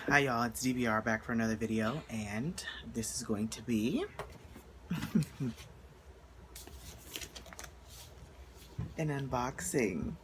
Hi y'all, it's DBR back for another video, and this is going to be an unboxing.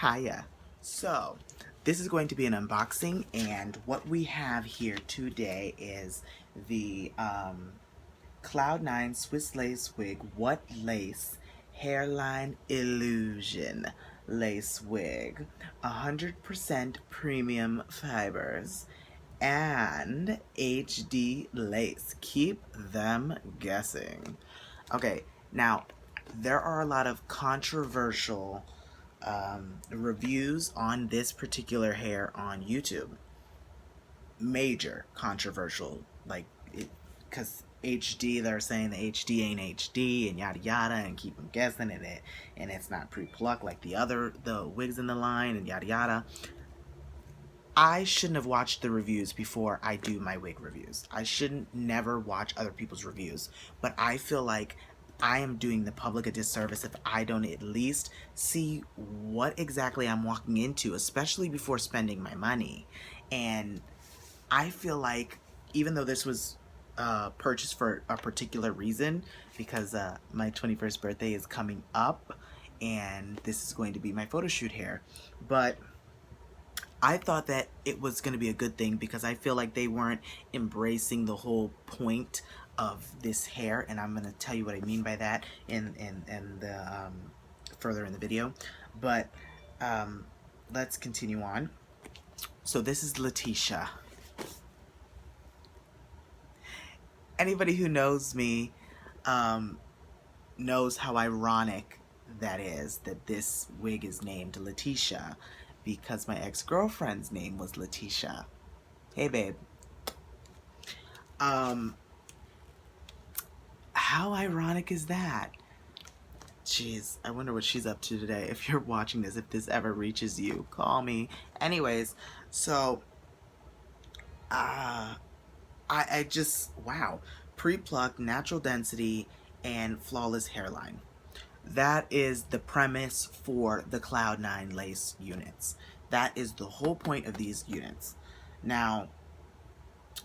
Hiya. So, this is going to be an unboxing, and what we have here today is the Cloud9 Swiss Lace Wig What Lace Hairline Illusion Lace Wig. 100% premium fibers and HD lace. Keep them guessing. Okay, now there are a lot of controversial reviews on this particular hair on YouTube. Major controversial, like, because HD, they're saying the HD ain't HD and yada yada, and keep them guessing, and it's not pre-plucked like the wigs in the line and yada yada. I shouldn't have watched the reviews before I do my wig reviews. I shouldn't never watch other people's reviews. But I feel like I am doing the public a disservice if I don't at least see what exactly I'm walking into, especially before spending my money. And I feel like even though this was purchased for a particular reason, because my 21st birthday is coming up and this is going to be my photo shoot hair, but I thought that it was going to be a good thing because I feel like they weren't embracing the whole point of this hair, and I'm going to tell you what I mean by that in the further in the video. But let's continue on. So this is Latisha. Anybody who knows me knows how ironic that is, that this wig is named Latisha, because my ex-girlfriend's name was Latisha. Hey, babe. How ironic is that? Jeez, I wonder what she's up to today. If you're watching this, if this ever reaches you, call me. Anyways, so, I just, wow. Pre-plucked, natural density, and flawless hairline. That is the premise for the Cloud9 lace units. That is the whole point of these units. Now,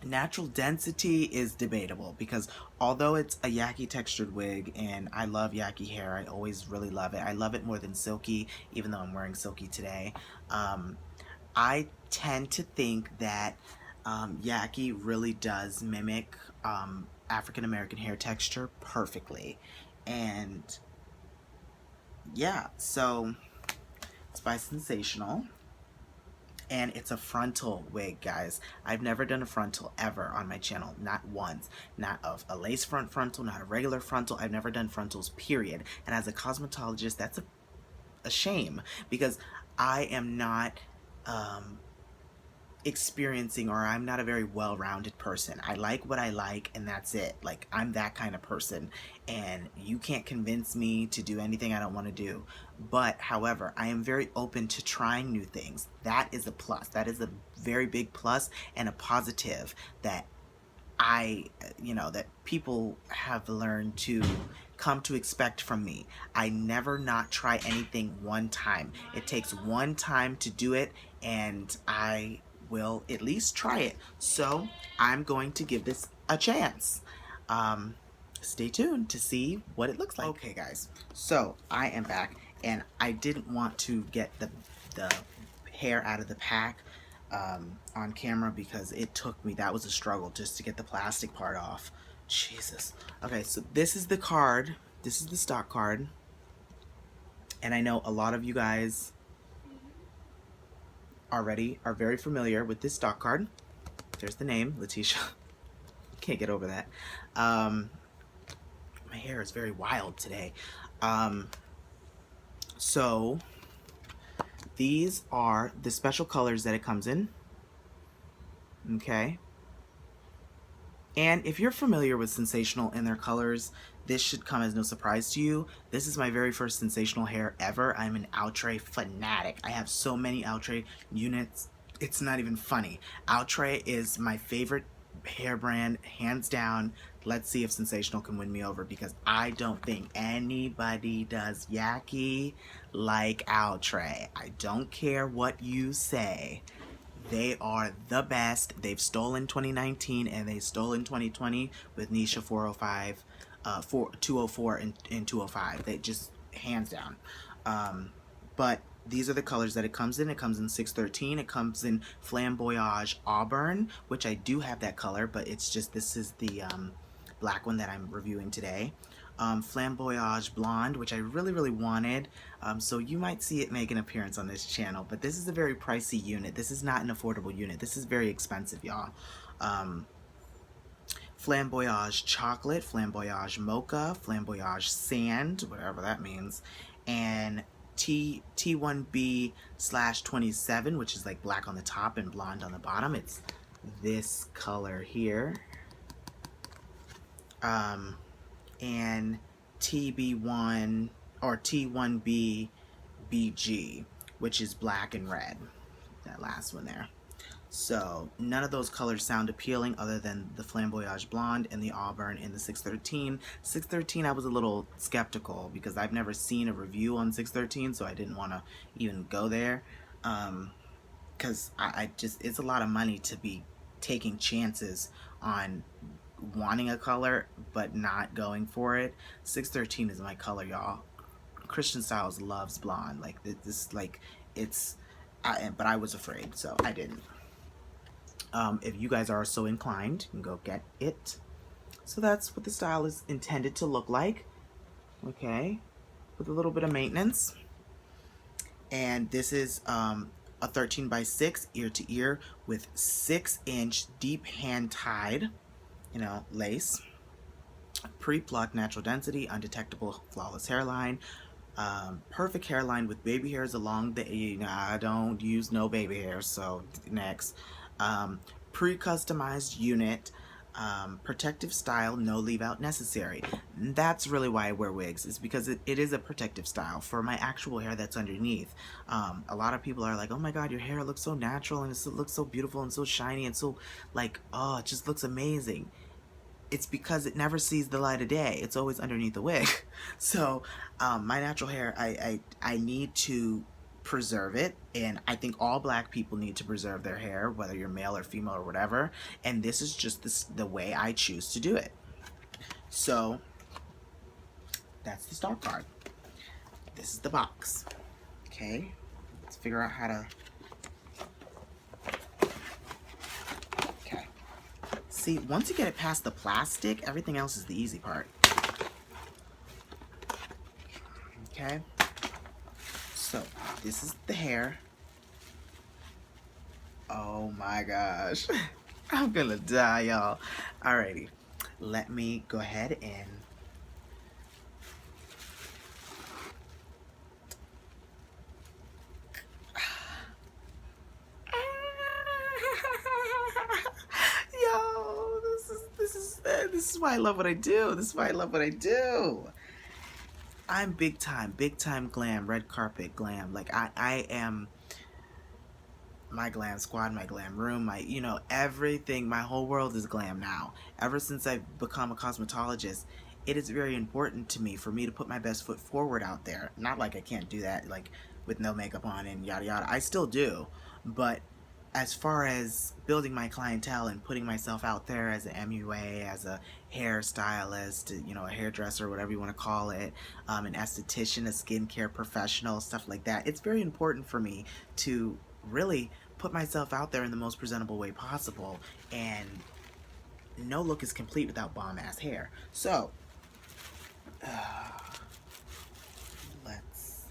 natural density is debatable because although it's a yaki textured wig, and I love yaki hair, I always really love it. I love it more than silky, even though I'm wearing silky today. I tend to think that yaki really does mimic African American hair texture perfectly. And yeah, so it's by Sensational, and it's a frontal wig, guys. I've never done a frontal ever on my channel, not once. Not of a lace front frontal, not a regular frontal. I've never done frontals, period. And as a cosmetologist, that's a shame, because I am not experiencing, or I'm not a very well-rounded person. I like what I like, and that's it. Like, I'm that kind of person, and you can't convince me to do anything I don't want to do. But however, I am very open to trying new things. That is a plus. That is a very big plus and a positive that that people have learned to come to expect from me. I never not try anything one time. It takes one time to do it, and I will at least try it. So I'm going to give this a chance. Stay tuned to see what it looks like. Okay, guys, so I am back, and I didn't want to get the hair out of the pack on camera because it took me, that was a struggle just to get the plastic part off. Jesus. Okay, so this is the card. This is the stock card. And I know a lot of you guys already are very familiar with this stock card. There's the name, Latisha. Can't get over that. My hair is very wild today. So these are the special colors that it comes in. Okay. And if you're familiar with Sensational and their colors, this should come as no surprise to you. This is my very first Sensational hair ever. I'm an Outre fanatic. I have so many Outre units. It's not even funny. Outre is my favorite hair brand, hands down. Let's see if Sensational can win me over, because I don't think anybody does yaki like Outre. I don't care what you say. They are the best. They've stolen 2019 and they stolen 2020 with Nisha 405, 204 and 205. They just hands down. But these are the colors that it comes in. It comes in 613. It comes in Flamboyage Auburn, which I do have that color, but it's just, this is the black one that I'm reviewing today. Flamboyage Blonde, which I really, really wanted. So you might see it make an appearance on this channel, but this is a very pricey unit. This is not an affordable unit. This is very expensive, y'all. Flamboyage Chocolate, Flamboyage Mocha, Flamboyage Sand, whatever that means, and T1B/27, which is like black on the top and blonde on the bottom. It's this color here. And TB1 or T1B BG, which is black and red. That last one there. So none of those colors sound appealing other than the Flamboyage Blonde and the Auburn and the 613. 613 I was a little skeptical because I've never seen a review on 613, so I didn't want to even go there. Because I just, it's a lot of money to be taking chances on wanting a color but not going for it. 613 is my color, y'all. Christian Styles loves blonde. Like this, like it's, but I was afraid, so I didn't. If you guys are so inclined, you can go get it. So that's what the style is intended to look like. Okay, with a little bit of maintenance. And this is a 13x6 ear to ear with 6-inch deep hand tied, you know, lace. Pre-plucked, natural density, undetectable, flawless hairline. Perfect hairline with baby hairs along the, you know, I don't use no baby hairs, so next. Pre-customized unit, protective style, no leave out necessary. That's really why I wear wigs, is because it is a protective style for my actual hair that's underneath. A lot of people are like, oh my god, your hair looks so natural and it looks so beautiful and so shiny and so like, oh, it just looks amazing. It's because it never sees the light of day. It's always underneath the wig. So my natural hair, I need to preserve it, and I think all black people need to preserve their hair, whether you're male or female or whatever, and this is just the way I choose to do it. So that's the star card. This is the box. Okay, let's figure out how to, okay, see, once you get it past the plastic, everything else is the easy part. Okay, so this is the hair. Oh my gosh. I'm gonna die, y'all. Alrighty. Let me go ahead and yo, this is why I love what I do. This is why I love what I do. I'm big time glam, red carpet glam. Like I am my glam squad, my glam room, my, you know, everything. My whole world is glam now. Ever since I've become a cosmetologist, it is very important to me for me to put my best foot forward out there. Not like I can't do that like with no makeup on and yada yada. I still do, but as far as building my clientele and putting myself out there as an MUA, as a hairstylist, you know, a hairdresser, whatever you want to call it, an esthetician, a skincare professional, stuff like that, it's very important for me to really put myself out there in the most presentable way possible, and no look is complete without bomb ass hair. So let's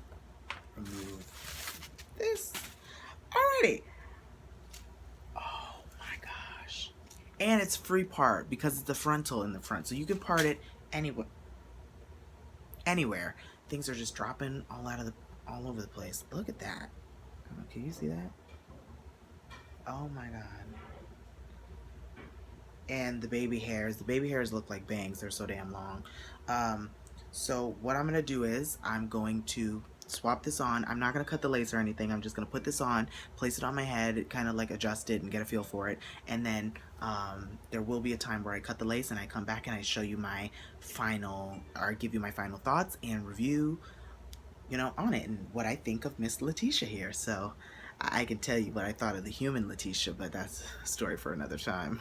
remove this. Alrighty. Oh my gosh. And it's free part because it's a frontal in the front, so you can part it anywhere. Things are just dropping all over the place. Look at that. Can you see that? Oh my god. And the baby hairs look like bangs. They're so damn long. So what I'm gonna do is I'm going to swap this on. I'm not gonna cut the lace or anything. I'm just gonna put this on, place it on my head, kind of like adjust it and get a feel for it, and then there will be a time where I cut the lace and I come back and I show you my final, or give you my final thoughts and review, you know, on it and what I think of Miss Latisha here. So I can tell you what I thought of the human Latisha, but that's a story for another time.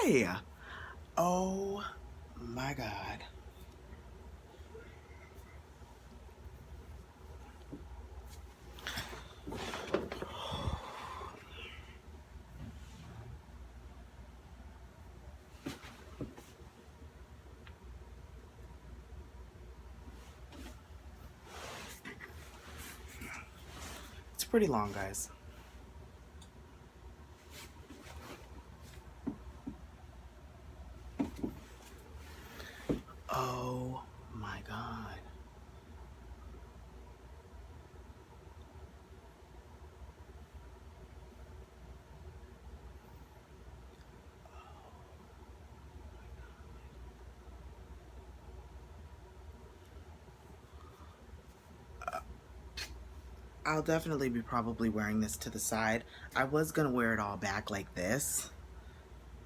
Okay. Oh my God. It's pretty long, guys. Oh my God. I'll definitely be probably wearing this to the side. I was gonna wear it all back like this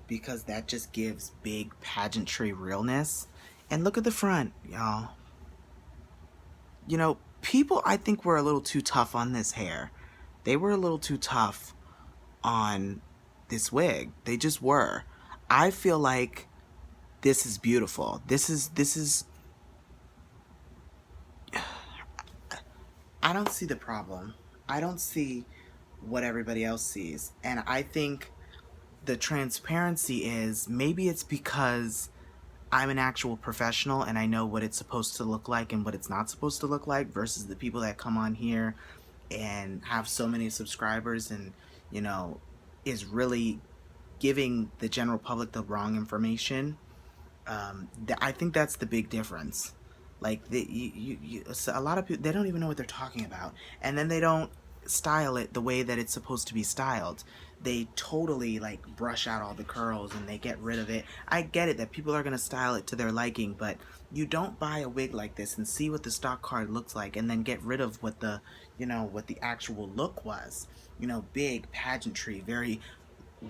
because that just gives big pageantry realness. And look at the front, y'all. You know, people I think were a little too tough on this hair. They were a little too tough on this wig. They just were. I feel like this is beautiful. This is I don't see the problem. I don't see what everybody else sees. And I think the transparency is maybe it's because I'm an actual professional and I know what it's supposed to look like and what it's not supposed to look like versus the people that come on here and have so many subscribers and, you know, is really giving the general public the wrong information. I think that's the big difference. Like so a lot of people, they don't even know what they're talking about, and then they don't style it the way that it's supposed to be styled. They totally like brush out all the curls and they get rid of it. I get it that people are gonna style it to their liking, but you don't buy a wig like this and see what the stock card looks like and then get rid of what the, you know, what the actual look was. You know, big pageantry, very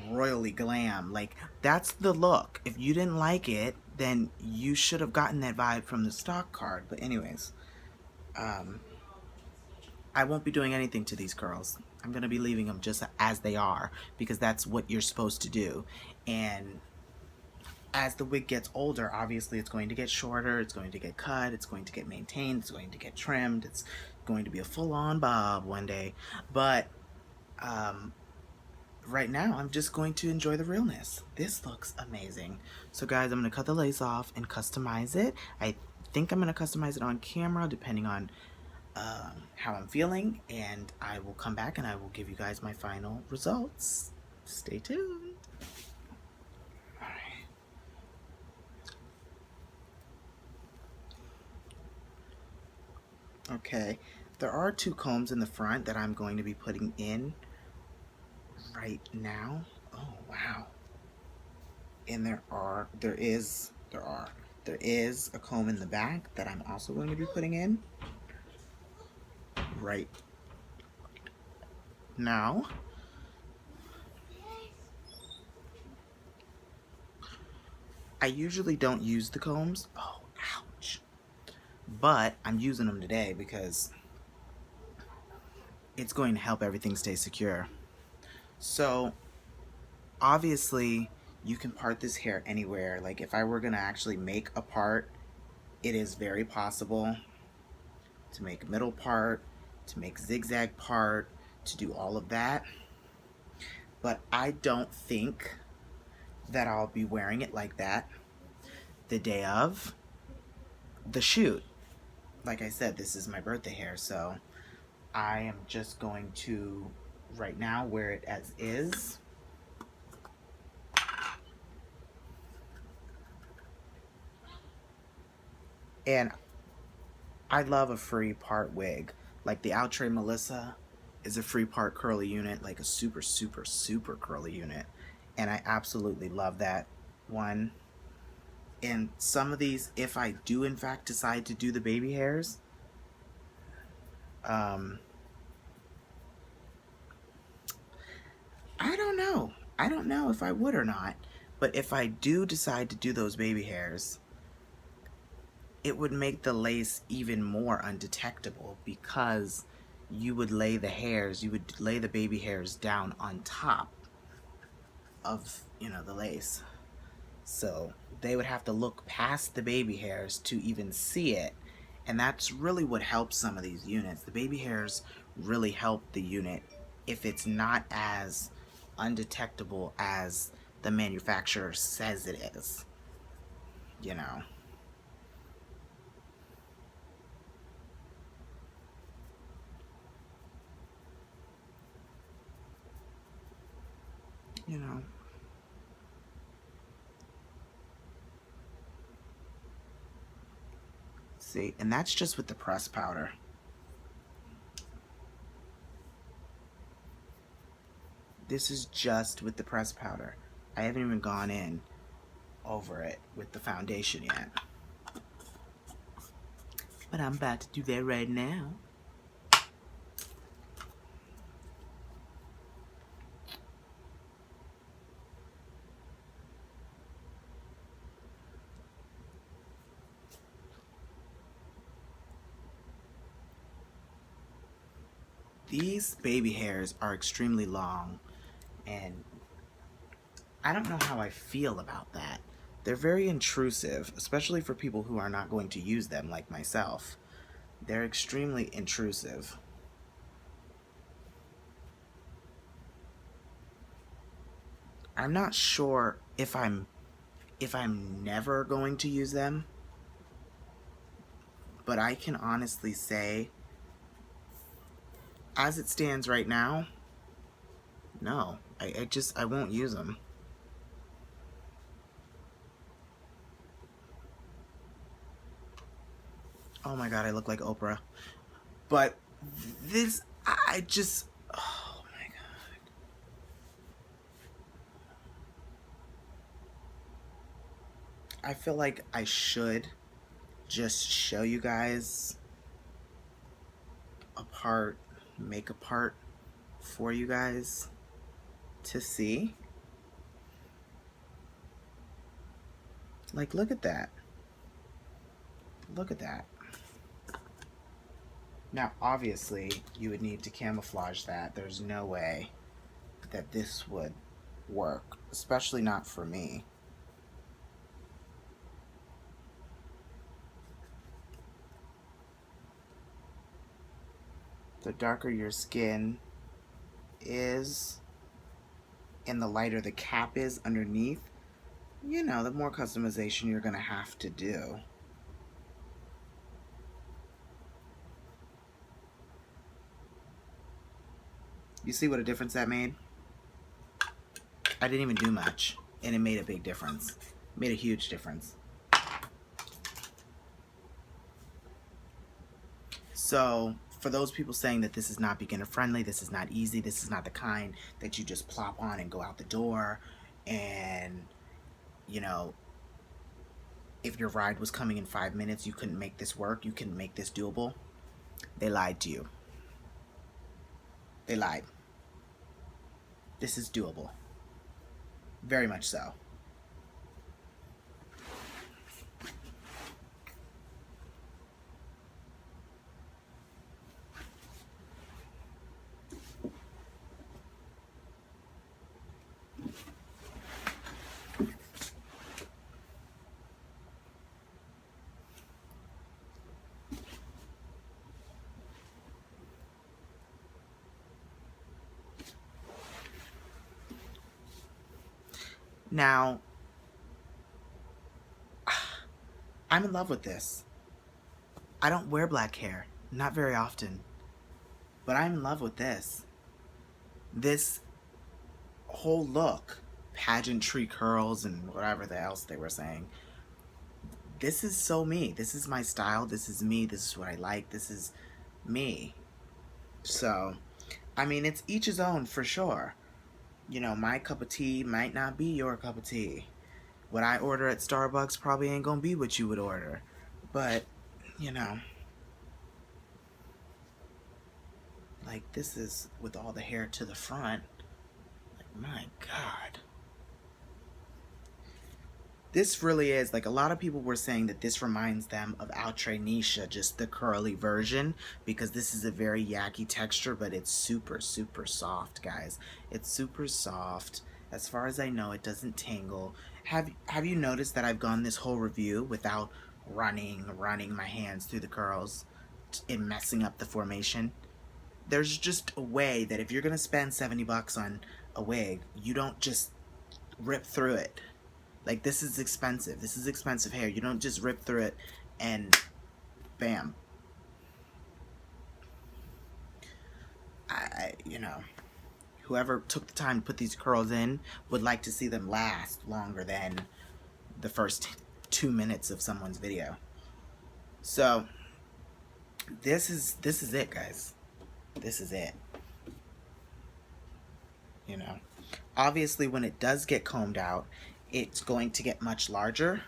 royally glam. Like, that's the look. If you didn't like it, then you should have gotten that vibe from the stock card. But anyways, I won't be doing anything to these curls. I'm going to be leaving them just as they are because that's what you're supposed to do. And as the wig gets older, obviously it's going to get shorter, it's going to get cut, it's going to get maintained, it's going to get trimmed, it's going to be a full-on bob one day. But right now I'm just going to enjoy the realness. This looks amazing. So guys, I'm going to cut the lace off and customize it. I think I'm going to customize it on camera depending on how I'm feeling, and I will come back and I will give you guys my final results. Stay tuned. Alright. Okay, there are two combs in the front that I'm going to be putting in right now. Oh wow. And there is a comb in the back that I'm also going to be putting in right now. I usually don't use the combs. Oh, ouch. But I'm using them today because it's going to help everything stay secure. So obviously you can part this hair anywhere. Like if I were gonna actually make a part, it is very possible to make a middle part, to make zigzag part, to do all of that. But I don't think that I'll be wearing it like that the day of the shoot. Like I said, this is my birthday hair, so I am just going to right now wear it as is. And I love a free part wig. Like the Outre Melissa is a free part curly unit, like a super, super, super curly unit. And I absolutely love that one. And some of these, if I do in fact decide to do the baby hairs, I don't know. I don't know if I would or not, but if I do decide to do those baby hairs, it would make the lace even more undetectable because you would lay the baby hairs down on top of, the lace. So they would have to look past the baby hairs to even see it. And that's really what helps some of these units. The baby hairs really help the unit if it's not as undetectable as the manufacturer says it is. You know. You know. See, and that's just with the press powder. This is just with the press powder. I haven't even gone in over it with the foundation yet. But I'm about to do that right now. These baby hairs are extremely long, and I don't know how I feel about that. They're very intrusive, especially for people who are not going to use them like myself. They're extremely intrusive. I'm not sure if I'm never going to use them, but I can honestly say, as it stands right now, no. I won't use them. Oh my god, I look like Oprah. But this, I just, oh my god. I feel like I should just show you guys a part, make a part for you guys to see. Like, look at that. Look at that. Now, obviously, you would need to camouflage that. There's no way that this would work, especially not for me. The darker your skin is and the lighter the cap is underneath, the more customization you're going to have to do. You see what a difference that made? I didn't even do much, and it made a big difference. It made a huge difference. So, for those people saying that this is not beginner friendly, this is not easy, this is not the kind that you just plop on and go out the door, and, if your ride was coming in 5 minutes, you couldn't make this work, you couldn't make this doable, they lied to you. They lied. This is doable. Very much so. Now, I'm in love with this. I don't wear black hair, not very often, but I'm in love with this. This whole look, pageantry curls and whatever the else they were saying. This is so me. This is my style. This is me. This is what I like. This is me. So, I mean, it's each his own for sure. My cup of tea might not be your cup of tea. What I order at Starbucks probably ain't gonna be what you would order. But, like, this is with all the hair to the front. Like, My God. This really is, like, a lot of people were saying that this reminds them of Latisha, just the curly version, because this is a very yucky texture, but it's super, super soft, guys. It's super soft. As far as I know, it doesn't tangle. Have you noticed that I've gone this whole review without running my hands through the curls and messing up the formation? There's just a way that if you're gonna spend 70 bucks on a wig, you don't just rip through it. Like, this is expensive. This is expensive hair. You don't just rip through it and bam. You know, whoever took the time to put these curls in would like to see them last longer than the first 2 minutes of someone's video. So, this is it, guys. This is it. You know, obviously when it does get combed out, it's going to get much larger,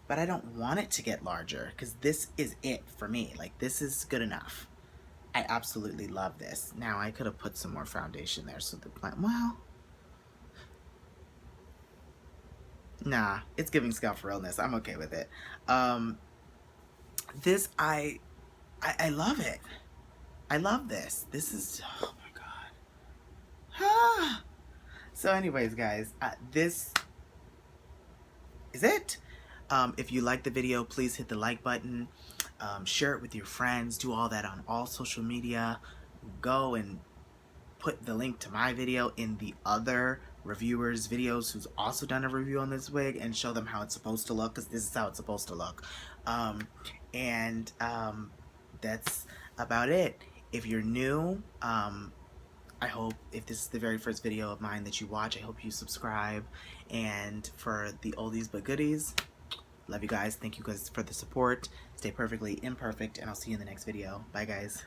but I don't want it to get larger because this is it for me. Like, this is good enough. I absolutely love this. Now, I could have put some more foundation there so the plant, well, nah, it's giving scalp realness. I'm okay with it. This, I love it. I love this. This is, oh my God. Ah. So anyways, guys, this is it. If you like the video, please hit the like button. Share it with your friends. Do all that on all social media. Go and put the link to my video in the other reviewers' videos who's also done a review on this wig and show them how it's supposed to look, because this is how it's supposed to look. That's about it. If you're new, I hope if this is the very first video of mine that you watch, I hope you subscribe. And for the oldies but goodies, love you guys. Thank you guys for the support. Stay perfectly imperfect, and I'll see you in the next video. Bye, guys.